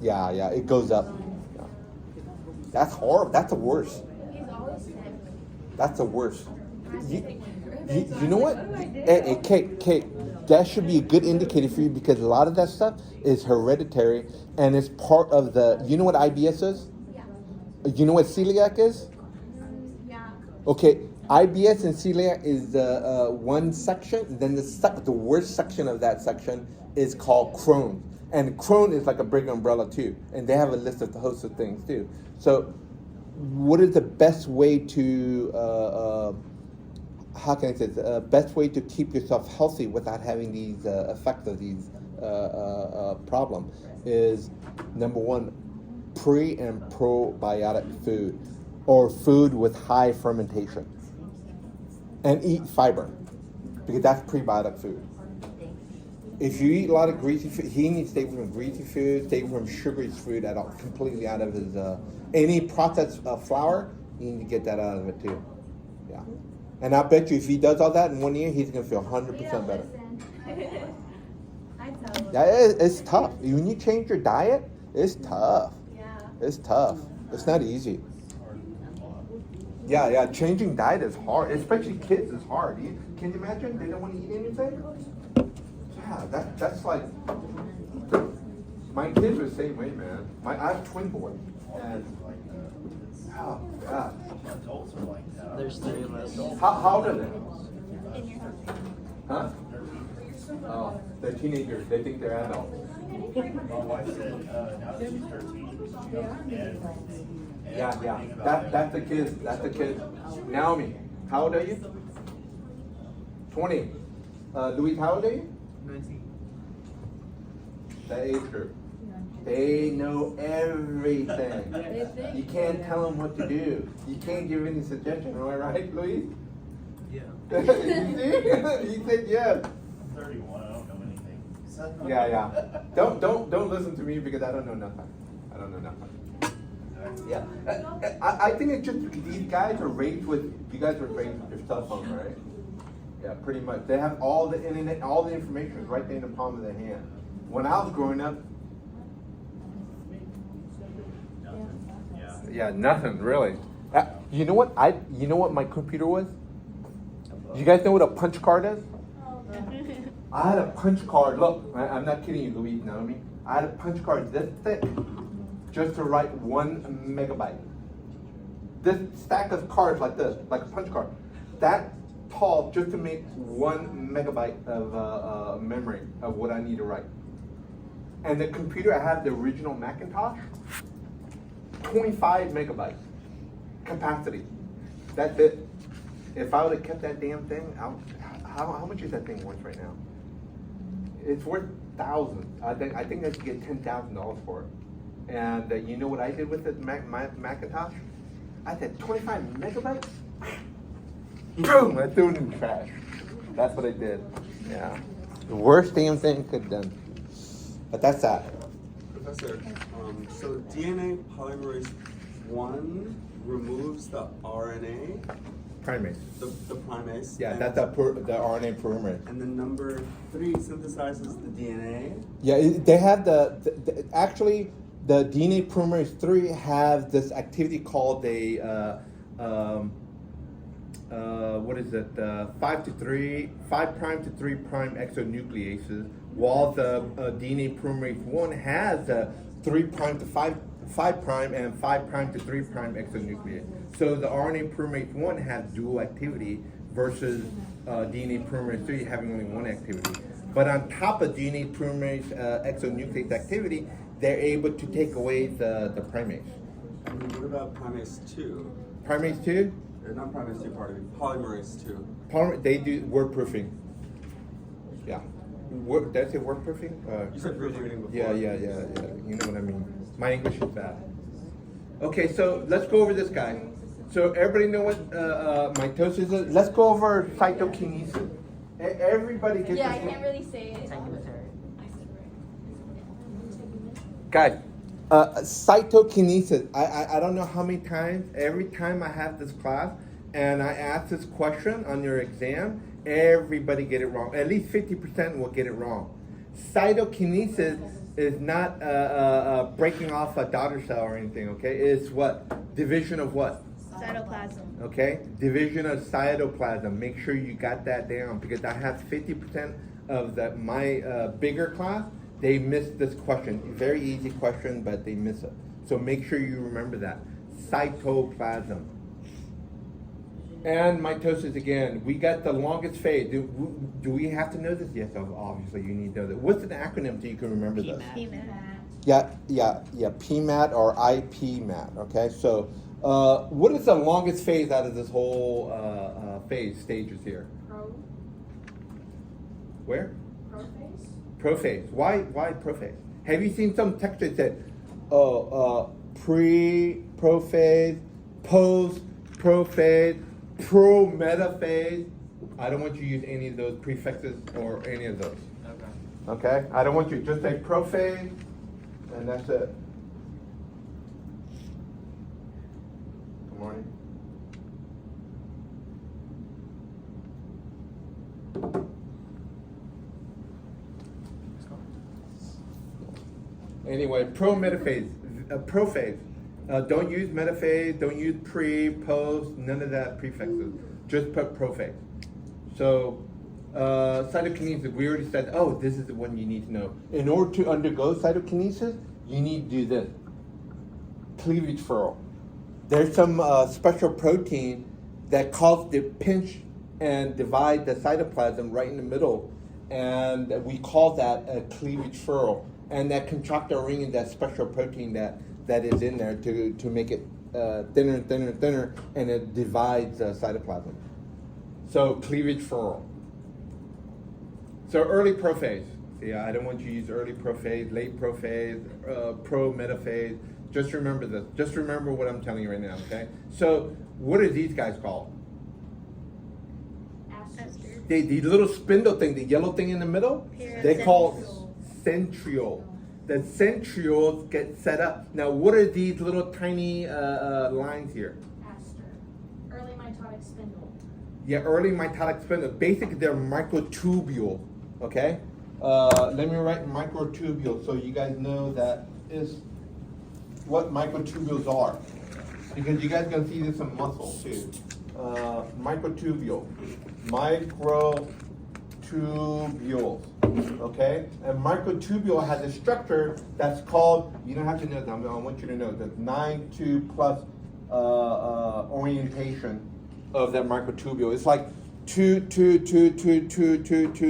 Yeah, it goes up. Yeah. That's horrible. That's the worst. That's the worst. You know what? Hey, Kate, that should be a good indicator for you because a lot of that stuff is hereditary and it's part of the. You know what IBS is? You know what celiac is? Okay, IBS and celiac is the one section. Then the worst section of that section is called Crohn's, and Crohn is like a big umbrella too. And they have a list of the host of things too. So, what is the best way to how can I say this? Best way to keep yourself healthy without having these effects of these problem is number one, pre and probiotic food, or food with high fermentation, and eat fiber because that's prebiotic food. If you eat a lot of greasy food, he needs to stay from greasy food, stay from sugary food at all, completely out of his any processed flour. You need to get that out of it too. Yeah. And I bet you if he does all that in 1 year, he's going to feel 100% better. Yeah, it's tough. When you change your diet, it's tough. It's tough. It's not easy. Yeah. Changing diet is hard. Especially kids is hard. Can you imagine? They don't want to eat anything? Yeah, that's like... My kids are the same way, man. I have twin boys. And... Oh, God. There's 3 of us. How old are they? Huh? Oh, they're teenagers. They think they're adults. My wife said now that she's 13, Yeah. That's the kid. That's the kid. Naomi, how old are you? 20. Louise, how old are you? 19. That age group. They know everything. You can't tell them what to do. You can't give any suggestion. Am I right, Louise? Yeah. You see? You said yes. I'm 31. I don't know anything. Yeah. Don't listen to me because I don't know nothing. I don't know nothing. Yeah. I think it's just these guys are raised with. You guys are raised with your cell phone, right? Yeah, pretty much. They have all the internet, all the information is right there in the palm of their hand. When I was growing up. Yeah, nothing really. You know what? You know what my computer was? You guys know what a punch card is? I had a punch card. Look, I'm not kidding you, Louise, Naomi. I had a punch card this thick, just to write 1 megabyte. This stack of cards like this, like a punch card, that tall, just to make 1 megabyte of memory of what I need to write. And the computer, I had the original Macintosh. 25 megabytes capacity. That's it. If I would have kept that damn thing, how much is that thing worth right now? It's worth thousands. I think I could get $10,000 for it. And you know what I did with the Macintosh? I said 25 megabytes. Boom! I threw it in the trash. That's what I did. Yeah. The worst damn thing could have done. But that's that. Professor, so DNA polymerase 1 removes the RNA, Primase. the primase. Yeah, and, that's the RNA polymerase. And then number 3 synthesizes the DNA. Yeah, they have actually the DNA polymerase 3 have this activity called what is it? 5' to 3' exonucleases, while the DNA polymerase 1 has 3' to 5' and 5' to 3' exonuclease. So the RNA polymerase 1 has dual activity versus DNA polymerase 3 having only one activity. But on top of DNA polymerase exonuclease activity, they're able to take away the primase. And then what about primase 2? Primase 2? Not primase 2, pardon me, polymerase 2. They do word proofing. Yeah. Did I say word proofing? You said proofreading before. Yeah. You know what I mean. My English is bad. Okay, so let's go over this guy. So everybody know what mitosis is? Let's go over cytokinesis. Everybody gets Yeah, I this. can't really say it. Guys, cytokinesis. I don't know how many times, every time I have this class and I ask this question on your exam, everybody get it wrong. At least 50% will get it wrong. Cytokinesis Is not breaking off a daughter cell or anything, okay? It's what? Division of what? Cytoplasm. Okay? Division of cytoplasm. Make sure you got that down because I have 50% of my bigger class, they missed this question. Very easy question, but they miss it. So make sure you remember that. Cytoplasm. And mitosis again. We got the longest phase. Do we have to know this? Yes, obviously you need to know that. What's an acronym so you can remember this? PMAT. Yeah, PMAT or IPMAT, okay? So, what is the longest phase out of this whole stages here? Where? Prophase. Why prophase? Have you seen some text that said, pre-prophase, post-prophase, pro-metaphase? I don't want you to use any of those prefixes or any of those. Okay? I don't want you to just say prophase, and that's it. Good morning. Anyway, pro-metaphase, prophase. Don't use metaphase, don't use pre, post, none of that prefixes. Just put prophase. So, cytokinesis, we already said, oh, this is the one you need to know. In order to undergo cytokinesis, you need to do this. Cleavage furrow. There's some special protein that causes to pinch and divide the cytoplasm right in the middle. And we call that a cleavage furrow. And that contractile ring is that special protein that is in there to make it thinner and thinner and thinner, and it divides the cytoplasm. So cleavage furrow. So early prophase. Yeah, I don't want you to use early prophase, late prophase, pro-metaphase. Just remember this. Just remember what I'm telling you right now, okay? So what are these guys called? Aster. The little spindle thing, the yellow thing in the middle, they call centriole. The centrioles get set up. Now, what are these little tiny lines here? Aster. Early mitotic spindle. Yeah, early mitotic spindle. Basically, they're microtubules. Okay. Let me write microtubule so you guys know that is what microtubules are, because you guys are gonna see this in muscle too. Microtubule. Microtubules. Okay, and microtubule has a structure that's called, you don't have to know that, I want you to know that 9-2 plus orientation of that microtubule. It's like 2,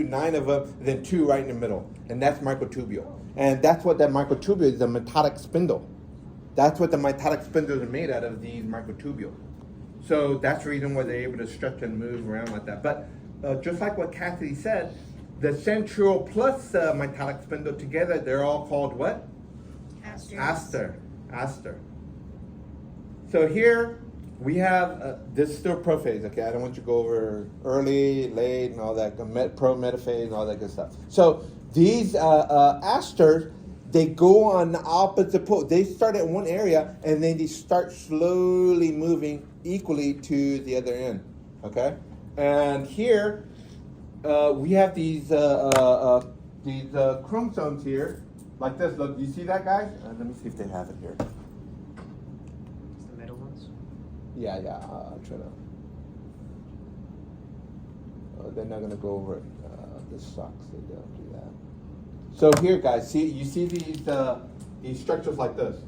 9 of them, then 2 right in the middle, and that's microtubule. And that's what that microtubule is, the mitotic spindle. That's what the mitotic spindles are made out of, these microtubules. So that's the reason why they're able to stretch and move around like that. But just like what Cassidy said, the centriole plus mitotic spindle together, they're all called what? Aster. So here we have, this is still prophase, okay? I don't want you to go over early, late, and all that, pro-metaphase and all that good stuff. So these asters, they go on the opposite pole. They start at one area, and then they start slowly moving equally to the other end, okay? And here, we have these chromosomes here, like this. Look, you see that, guys? Let me see if they have it here. It's the middle ones. Yeah, I'll try to. They're not gonna go over it. This sucks. They don't do that. So here, guys, you see these structures like this,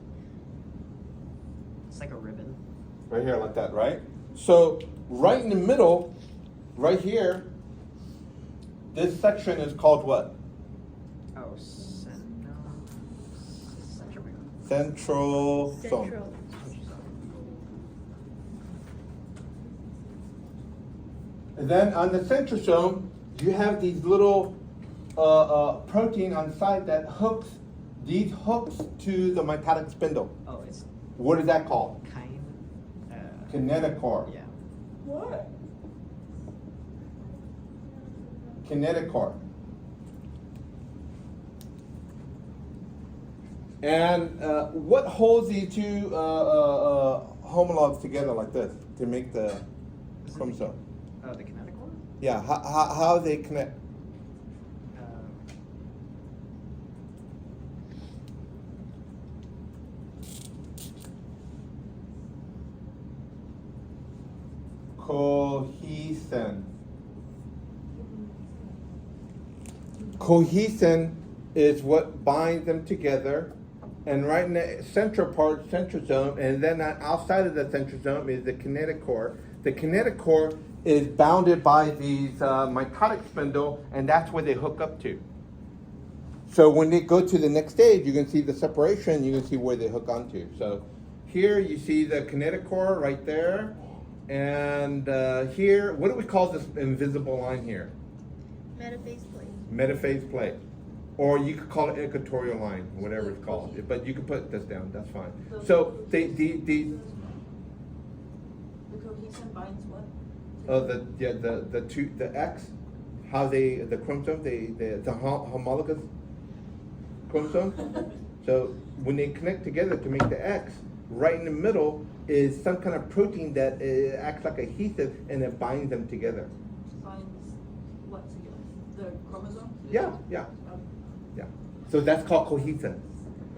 It's like a ribbon. right here, like that, right? So right in the middle, right here, this section is called what? Oh, centromere. Centrosome. Central. And then on the centrosome, you have these little protein on the side that hooks to the mitotic spindle. Oh, it's What is that called? Kinetochore. Yeah. What? Kinetochore. And what holds these two homologs together like this to make the chromosome? Oh, the kinetic one? Yeah, how they connect? cohesin. Cohesin is what binds them together. And right in the central part, centrosome, and then outside of the centrosome is the kinetic core. The kinetic core is bounded by these mitotic spindle, and that's where they hook up to. So when they go to the next stage, you can see the separation, you can see where they hook onto. So here you see the kinetic core right there. And here, what do we call this invisible line here? Metaphase plate. Metaphase plate. Or you could call it equatorial line, whatever it's called. But you can put this down, that's fine. So the cohesion binds what? the X, how the chromosome, the homologous chromosome. So when they connect together to make the X, right in the middle is some kind of protein that acts like adhesive and it binds them together. Binds what together? The chromosome? Yeah. So that's called cohesin.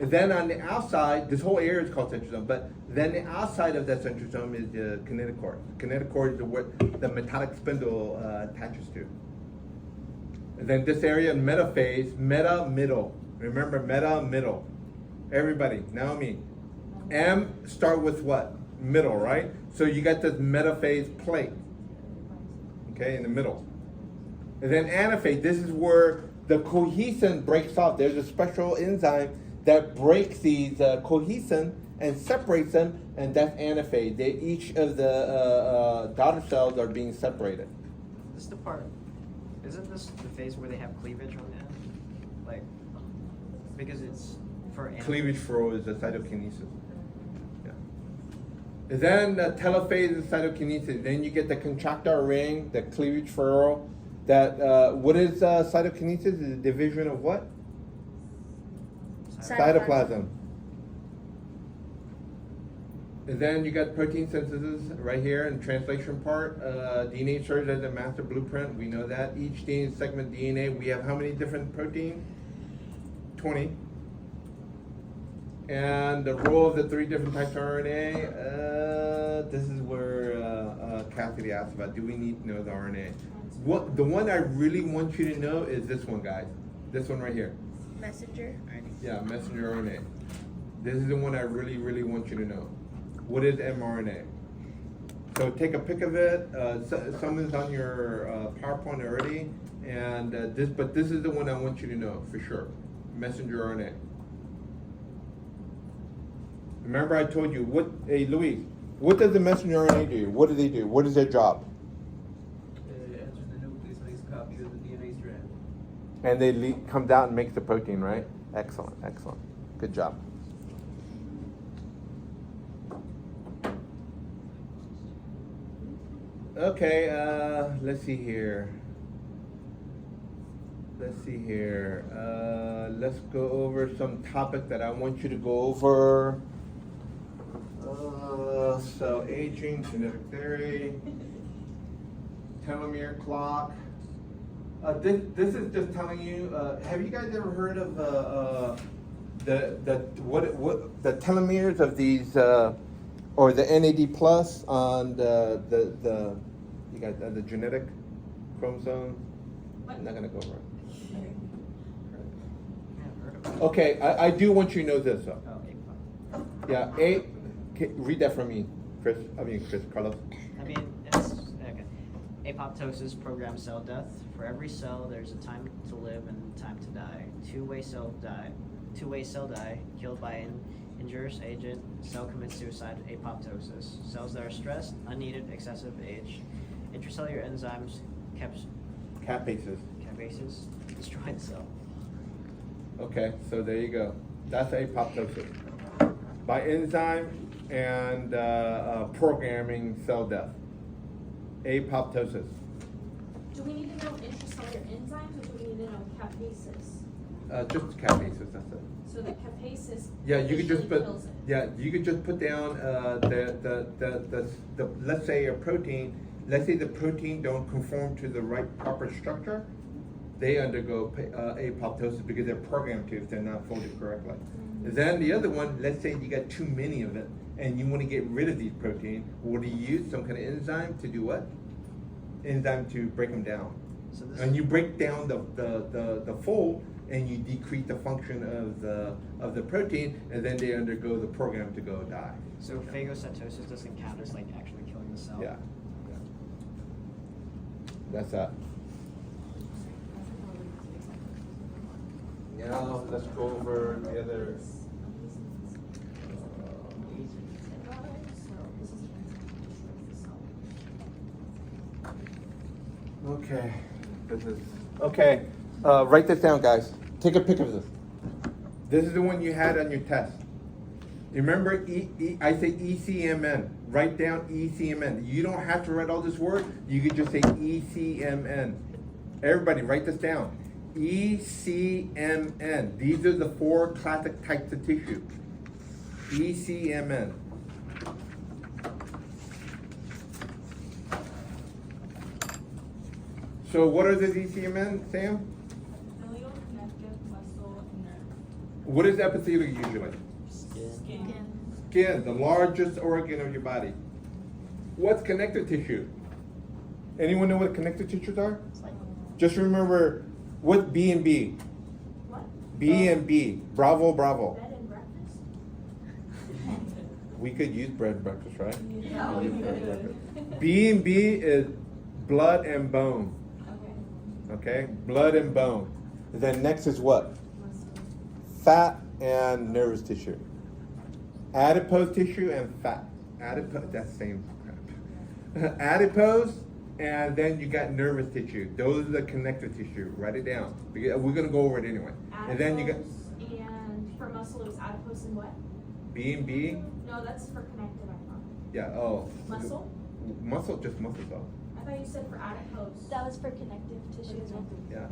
And then on the outside, this whole area is called centrosome, but then the outside of that centrosome is the kinetic core. The kinetic core is what the metallic spindle attaches to. And then this area, metaphase, middle. Remember, middle. Everybody, Naomi. M start with what? Middle, right? So you got this metaphase plate, okay, in the middle. And then anaphase, this is where the cohesin breaks off. There's a special enzyme that breaks these cohesin and separates them, and that's anaphase. Each of the daughter cells are being separated. This is the part. Isn't this the phase where they have cleavage on the end? Like, because it's for animals. Cleavage flow is the cytokinesis. Yeah. And then the telophase is cytokinesis. Then you get the contractile ring, the cleavage furrow. That what is cytokinesis? Is a division of what? Cytoplasm. And then you got protein synthesis right here in translation part. DNA serves as a master blueprint. We know that. Each DNA segment DNA, we have how many different proteins? 20. And the role of the 3 different types of RNA, this is where Cassidy asked about, do we need to know the RNA? The one I really want you to know is this one, guys. This one right here. Messenger RNA. Yeah, messenger RNA. This is the one I really, really want you to know. What is mRNA? So take a pic of it. Some is on your PowerPoint already, and but this is the one I want you to know for sure. Messenger RNA. Remember, I told you what? Hey, Luis, what does the messenger RNA do? What do they do? What is their job? It enters the nucleus, makes a copy of the DNA strand. And they comes out and makes the protein, right? Excellent. Good job. Okay, let's see here. Let's go over some topic that I want you to go over. So aging, genetic theory, telomere clock. This is just telling you. Have you guys ever heard of the telomeres of these, or the NAD plus on the you got the genetic chromosome? I'm not gonna go over it. Okay, I do want you to know this though. Oh, APOP. Yeah, read that for me, Chris. Carlos. I mean, it's okay. Apoptosis programs cell death. For every cell, there's a time to live and a time to die. Two-way cell die. Killed by an injurious agent. Cell commits suicide. Apoptosis. Cells that are stressed, unneeded, excessive age. Intracellular enzymes, Capaces. capaces, destroy the cell. Okay, so there you go. That's apoptosis. By enzyme and programming cell death. Apoptosis. Do we need to know intracellular enzymes, or do we need to know capaces? Just capaces, that's it. So the capaces Yeah, you could just initially put. kills it. Yeah, you could just put down the let's say a protein. Let's say the protein don't conform to the right proper structure. They undergo apoptosis because they're programmed to if they're not folded correctly. Then the other one, let's say you got too many of it and you want to get rid of these proteins. What do you use? Some kind of enzyme to do what? enzyme to break them down. So this And you break down the fold, and you decrease the function of the protein, and then they undergo the program to go die. so phagocytosis doesn't count as like actually killing the cell. Yeah. That's that. Now let's go over the other. Okay. Okay. Write this down, guys. Take a pic of this. This is the one you had on your test. You remember, I say ECMN. Write down ECMN. You don't have to write all this word. You could just say ECMN. Everybody, write this down. ECMN. These are the 4 classic types of tissue. ECMN. So what are the ECMN, Sam? Epithelial, connective, muscle, and nerve. What is epithelial usually? Skin. Skin, the largest organ of your body. What's connective tissue? Anyone know what connective tissues are? It's like Just remember, what B and B? What? B and B. Bravo, bravo. Bed and breakfast? We could use bread and breakfast, right? Yeah. We use bread and breakfast. B and B is blood and bone. Okay, blood and bone. Then next is what? Fat and nervous tissue. Adipose tissue and fat. Adipose, that's the same crap. Adipose, and then you got nervous tissue. Those are the connective tissue. Write it down. We're gonna go over it anyway. And then you got Adipose, and for muscle it was adipose and what? B and B. No, that's for connective, I thought. Yeah. Oh. Muscle? Muscle, just muscle though. I thought you said for adipose. That was for connective tissue as well. Yeah.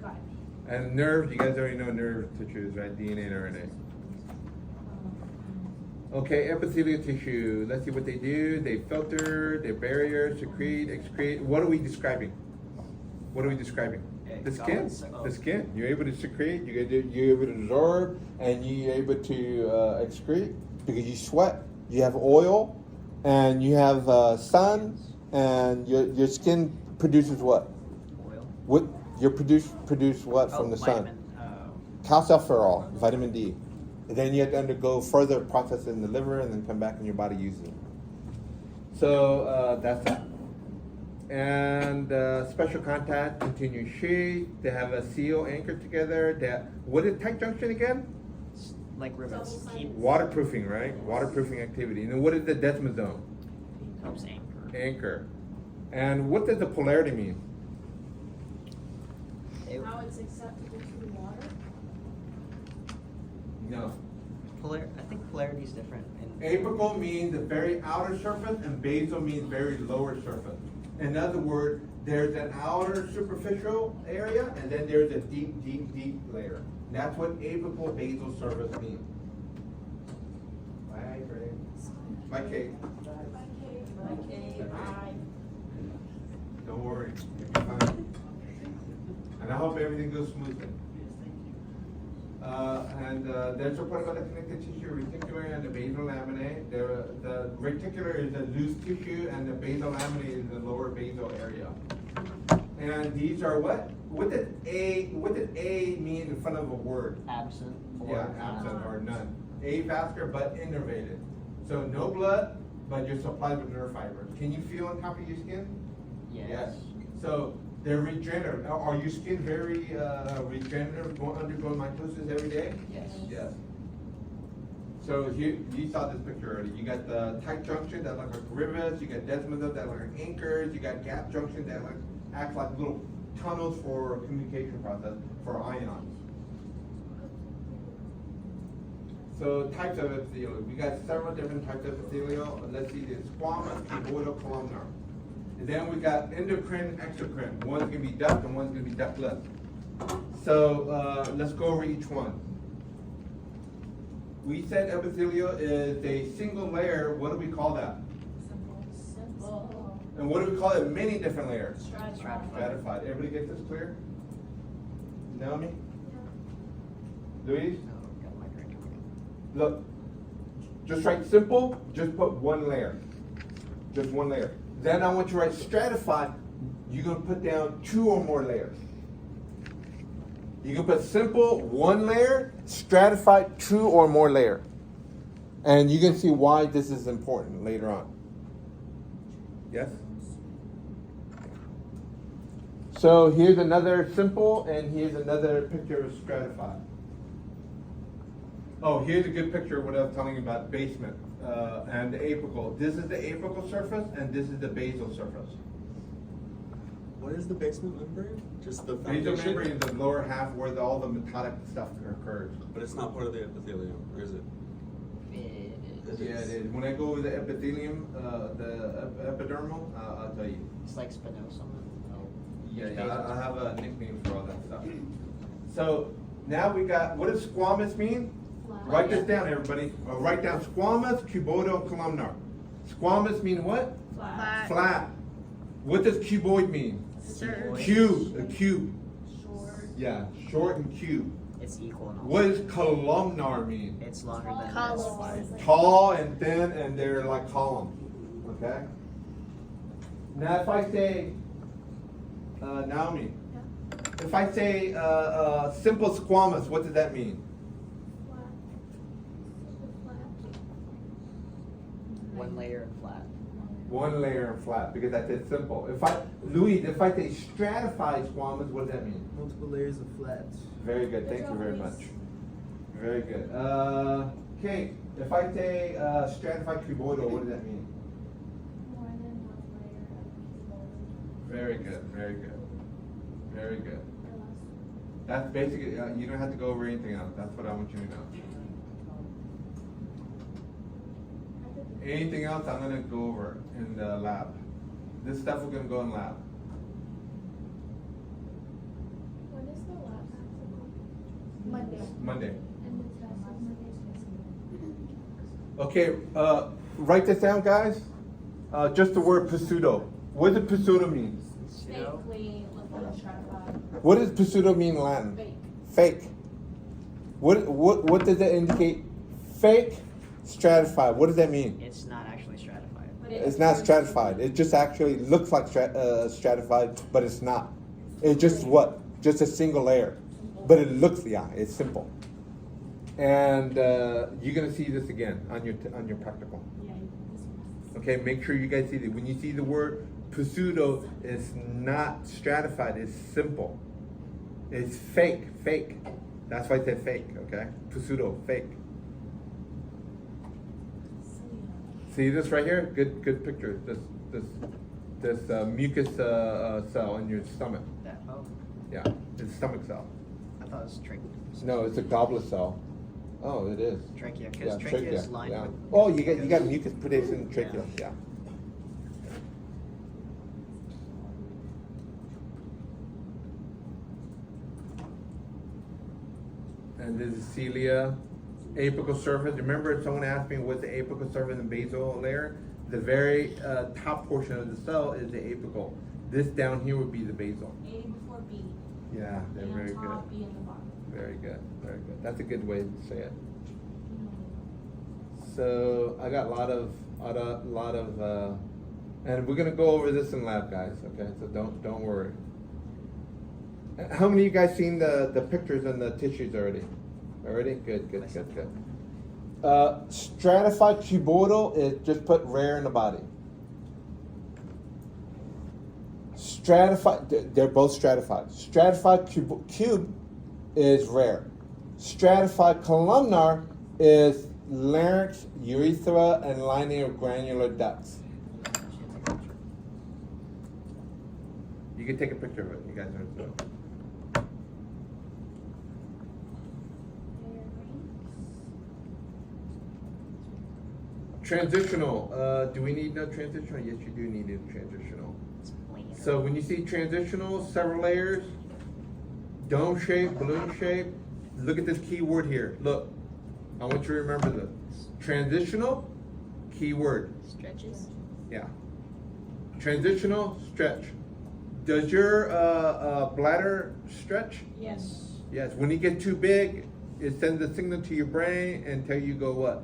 Got it. And nerve, you guys already know nerve tissues, right? DNA and RNA. Okay, epithelial tissue. Let's see what they do. They filter, they barrier, secrete, excrete. What are we describing? What are we describing? The skin. The skin. You're able to secrete, you're able to absorb, and you're able to excrete because you sweat. You have oil, and you have sun, and your skin produces what? oil. What you produce what from the sun? Vitamin, Calciferol, vitamin D. And then you have to undergo further process in the liver and then come back and your body uses it. So that's that. And special contact, continuous sheath. They have a seal anchored together. What is tight junction again? like rivets. Double-sided. Keep Waterproofing, right? Waterproofing activity. And then what is the desmosome? helps anchor. Anchor. And what does the polarity mean? It- How it's acceptable to the water? No. I think polarity is different. Apical means the very outer surface, and basal means very lower surface. In other words, there's an outer superficial area, and then there's a deep, deep, deep layer. That's what apical basal surface means. Bye, Greg. Bye, Kate. Don't worry, you'll be fine. And I hope everything goes smoothly. There's a part about the connective tissue, reticular and the basal laminae. The reticular is the loose tissue, and the basal laminae is the lower basal area. And these are what? What did A mean in front of a word? Absent. Yeah, absent or none. Avascular but innervated. So no blood, but you're supplied with nerve fibers. Can you feel on top of your skin? Yes. So they're regenerative. Are your skin very regenerative, undergoing mitosis every day? Yes. Yes. So you saw this picture already. You got the tight junction that look like rivets. You got desmosome that look like anchors. You got gap junction that act like little tunnels for communication process for ions. So types of epithelial. We got several different types of epithelial. Let's see this: squamous, cuboidal, columnar. And then we got endocrine, exocrine. One's gonna be duct and one's gonna be ductless. So let's go over each one. We said epithelial is a single layer. What do we call that? Simple. And what do we call it? Many different layers. Stratified. Stratified. Everybody get this clear? Naomi? Luis? No, got my drink. Look, just write simple, just put one layer. Just one layer. Then I want you to write stratified. you're gonna put down 2 or more layers. You can put simple 1 layer, stratified 2 or more layer. And you can see why this is important later on. Yes? So here's another simple, and here's another picture of stratified. Oh, here's a good picture of what I was telling you about basement and the apical. This is the apical surface, and this is the basal surface. What is the basement membrane? Just the Basal foundation? membrane is the lower half where all the metallic stuff occurs. But it's not part of the epithelium, or is it? Yeah, it is. When I go over the epithelium, the epidermal, I'll tell you. It's like spinosum. Yeah, I have a nickname for all that stuff. So now we got, what does squamous mean? Write this down, everybody. Write down squamous, cuboidal, columnar. Squamous mean what? Flat. Flat. What does cuboid mean? Circle. Cube, a cube. Short. Yeah, short and cube. It's equal and all. What does columnar mean? It's longer than Columns. this. Tall and thin, and they're like column. Okay? Now if I say, Naomi, if I say simple squamous, what does that mean? Flat. Super flat. 1 layer and flat. 1 layer and flat, because I said simple. If I say stratified squamous, what does that mean? Multiple layers of flats. Very good, thank you very much. Very good. Kate, if I say stratified cuboidal, what does that mean? More than 1 layer of cuboid. Very good, very good. Very good. Or less. That's basically, you don't have to go over anything else. That's what I want you to know. Anything else I'm gonna go over in the lab. This stuff we're gonna go in lab. When is the last? Monday. Monday. And it's last Monday. Okay, write this down, guys. Just the word pseudo. What does pseudo mean? Fakely, like stratified. What does pseudo mean in Latin? Fake. Fake. What does that indicate? Fake, stratified. What does that mean? It's not actually stratified. But It's not stratified. It just actually looks like stratified, but it's not. It's just what? Just a single layer. But it looks, yeah, it's simple. And you're gonna see this again on your practical. Yeah. Okay, make sure you guys see that. When you see the word pseudo, it's not stratified. It's simple. It's fake. That's why I said fake. Okay, pseudo, fake. See this right here? Good picture. This mucus cell in your stomach. That, oh, Yeah, it's stomach cell. I thought it was trachea. No, it's a goblet cell. Oh, it is. Trachea, Yeah, because trachea is lined yeah. with. Oh, you got mucus produced in the trachea. Yeah. And this is cilia, apical surface. Remember, someone asked me what's the apical surface and basal layer? The very top portion of the cell is the apical. This down here would be the basal. A before B. Yeah, they're A very on top, good. B in the bottom. Very good, very good. That's a good way to say it. So I got a lot of, and we're gonna go over this in lab, guys. Okay, so don't worry. How many of you guys seen the pictures and the tissues already? Already? Good. Stratified cuboidal is just put rare in the body. Stratified, they're both stratified. Stratified cube is rare. Stratified columnar is larynx, urethra, and lining of granular ducts. You can take a picture of it. You guys know it. Transitional. Do we need no transitional? Yes, you do need a transitional. It's plain. So when you see transitional, several layers, dome shape, balloon shape, look at this key word here. Look, I want you to remember this. Transitional, key word. Stretches. Yeah. Transitional, stretch. Does your bladder stretch? Yes. Yes. When you get too big, it sends a signal to your brain and tell you go what?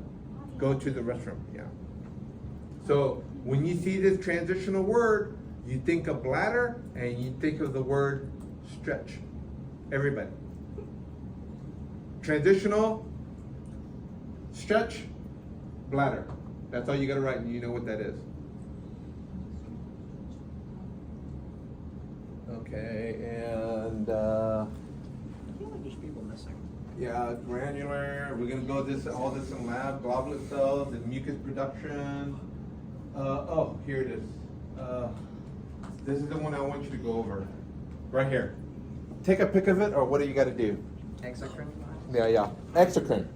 Go to the restroom. Yeah. So when you see this transitional word, You think of bladder and you think of the word stretch. Everybody. Transitional, stretch, bladder. That's all you gotta write, and you know what that is. Okay, and I feel like there's people missing. yeah, granular. We're gonna go all this in lab. Globulate cells and mucus production. Oh, here it is. This is the one I want you to go over. Right here. Take a pic of it, or what do you got to do? Exocrine. Yeah. Exocrine.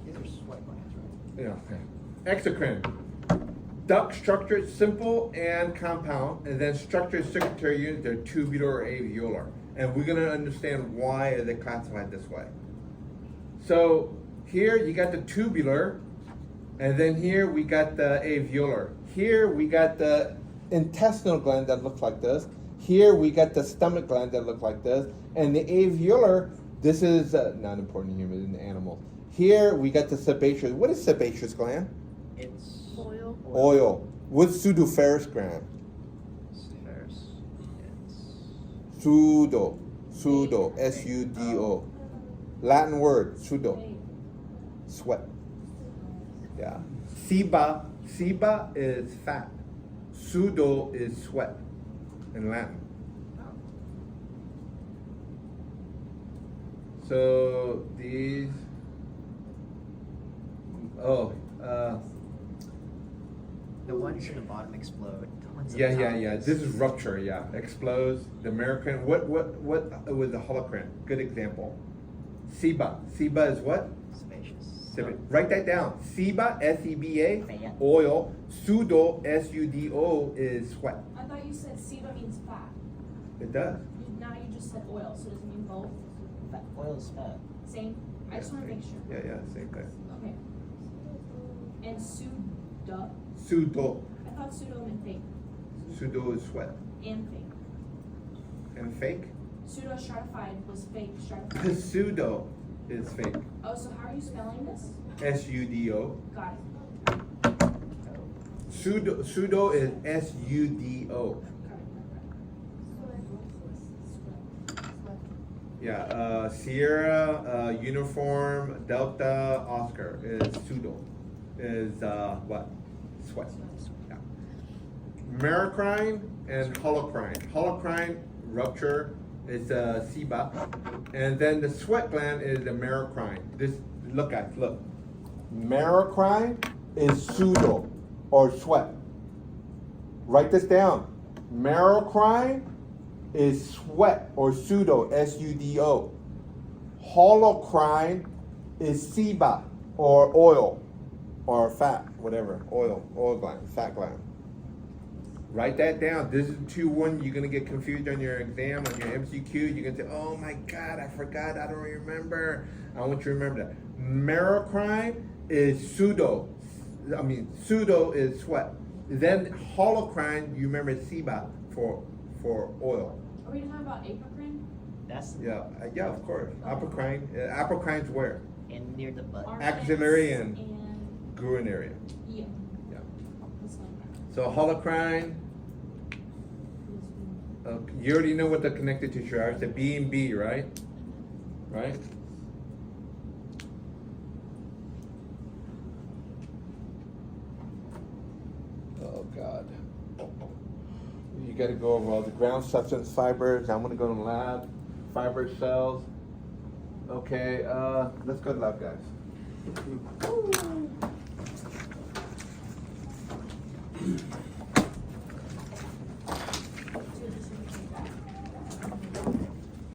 These are sweat glands, right? Yeah. Exocrine. Duct structure, simple and compound, and then structure secretory units, they're tubular or alveolar. And we're gonna understand why are they classified this way. So here you got the tubular, and then here we got the alveolar. Here we got the intestinal gland that looks like this. Here we got the stomach gland that looks like this. And the alveolar, this is not important in humans, in animals. Here we got the sebaceous. What is sebaceous gland? It's Oil. Oil. What's pseudoferous gland? Ferris. It's Pseudo, S-U-D-O. Latin word, pseudo. Sweat. Yeah. Seba is fat. Pseudo is sweat in Latin. So these, the ones at the bottom explode. The ones at yeah. the top This is rupture, yeah. Explodes, the American, what was the holocrine? Good example. Seba is what? Sebaceous. Write that down. Seba, S-E-B-A, Fat. oil. Pseudo, S-U-D-O, is sweat. I thought you said seba means fat. It does. Now you just said oil, so does it mean both? Fat. Oil is fat. Same? I just wanna make sure. Yeah, same thing. Okay. And pseudo, Pseudo. I thought pseudo meant fake. Pseudo is sweat. And fake. And fake? Pseudo stratified was fake stratified. Pseudo is fake. Oh, so how are you spelling this? S-U-D-O. Got it. Pseudo is S-U-D-O. Got it. Yeah, Sierra, Uniform, Delta, Oscar is pseudo. Is what? Sweat. Yeah. Merocrine and holocrine. Holocrine, rupture, is seba. And then the sweat gland is the merocrine. This, look. Merocrine is pseudo or sweat. Write this down. Merocrine is sweat or pseudo, S-U-D-O. Holocrine is seba or oil or fat, whatever, oil gland, fat gland. Write that down. This is 2-1. You're gonna get confused on your exam, on your MCQ. You're gonna say, "Oh my God, I forgot. I don't remember." I want you to remember that. Merocrine is pseudo. Pseudo is sweat. Then holocrine, you remember seba for oil. Are we talking about apocrine? That's Yeah, of course. Apocrine. Apocrine's where? in near the butt. Axillary and And, groin area. yeah. Yeah. That's fine. So holocrine. You already know what the connective tissue are. It's a B and B, right? Right? Oh God. You got to go over all the ground substance fibers. I'm going to go to the lab. Fiber cells. Okay, let's go to lab, guys.